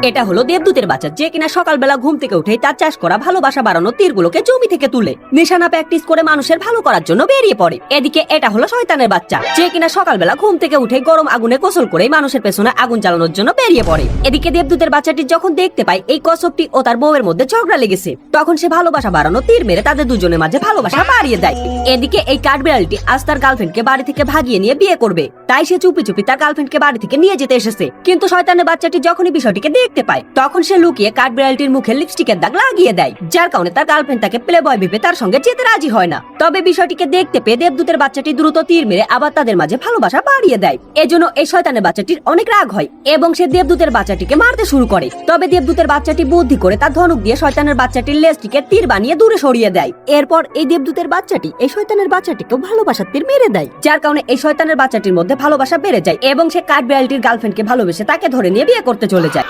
এটা হলো দেবদূতের বাচ্চা, যে কিনা সকালবেলা ঘুম থেকে উঠে তার চাষ করা ভালোবাসা বাড়ানো তীরগুলোকে জমি থেকে তুলে নিশানা প্র্যাকটিস করে মানুষের ভালো করার জন্য বেরিয়ে পড়ে। এদিকে এটা হলো শয়তানের বাচ্চা, যে কিনা সকালবেলা ঘুম থেকে উঠে গরম আগুনে গোসল করে মানুষের পেছনে আগুন জ্বালানোর জন্য বেরিয়ে পড়ে। এদিকে দেবদূতের বাচ্চাটি যখন দেখতে পায় এই কচ্ছপটি ও তার বউয়ের মধ্যে ঝগড়া লেগেছে, তখন সে ভালোবাসা বাড়ানো তীর মেরে তাদের দুজনের মাঝে ভালোবাসা বাড়িয়ে দেয়। এদিকে এই কাঠবিড়ালটি আজ তার গার্লফ্রেন্ডকে বাড়ি থেকে ভাগিয়ে নিয়ে বিয়ে করবে, তাই সে চুপি চুপি তার গার্লফ্রেন্ডকে বাড়ি থেকে নিয়ে যেতে এসেছে। কিন্তু শয়তানের বাচ্চাটি যখনই বিষয়টিকে দেখতে পায়, তখন সে লুকিয়ে কাঠবিড়ালটির মুখে লিপস্টিকের দাগ লাগিয়ে দেয়, যার কারণে তার গার্লফ্রেন্ড তাকে প্লে বয় ভেবে তার সঙ্গে যেতে রাজি হয় না। তবে বিষয়টিকে দেখতে পেয়ে দেবদূতের বাচ্চাটি দ্রুত তীর মেরে আবার তাদের মাঝে ভালোবাসা বাড়িয়ে দেয়। এজন্য এই শয়তানের বাচ্চাটির অনেক রাগ হয় এবং সে দেবদূতের বাচ্চাটিকে মারতে শুরু করে। তবে দেবদূতের বাচ্চাটি বুদ্ধি করে তার ধনুক দিয়ে শয়তানের বাচ্চাটির লেজটিকে তীর বানিয়ে দূরে সরিয়ে দেয়। এরপর এই দেবদূতের বাচ্চাটি এই শয়তানের বাচ্চাটিকেও ভালোবাসার তীর মেরে দেয়, যার কারণে এই শয়তানের বাচ্চাটির মধ্যে ভালোবাসা বেড়ে যায় এবং সে কাঠবিড়ালটির গার্লফ্রেন্ডকে ভালোবেসে তাকে ধরে নিয়ে বিয়ে করতে চলে যায়।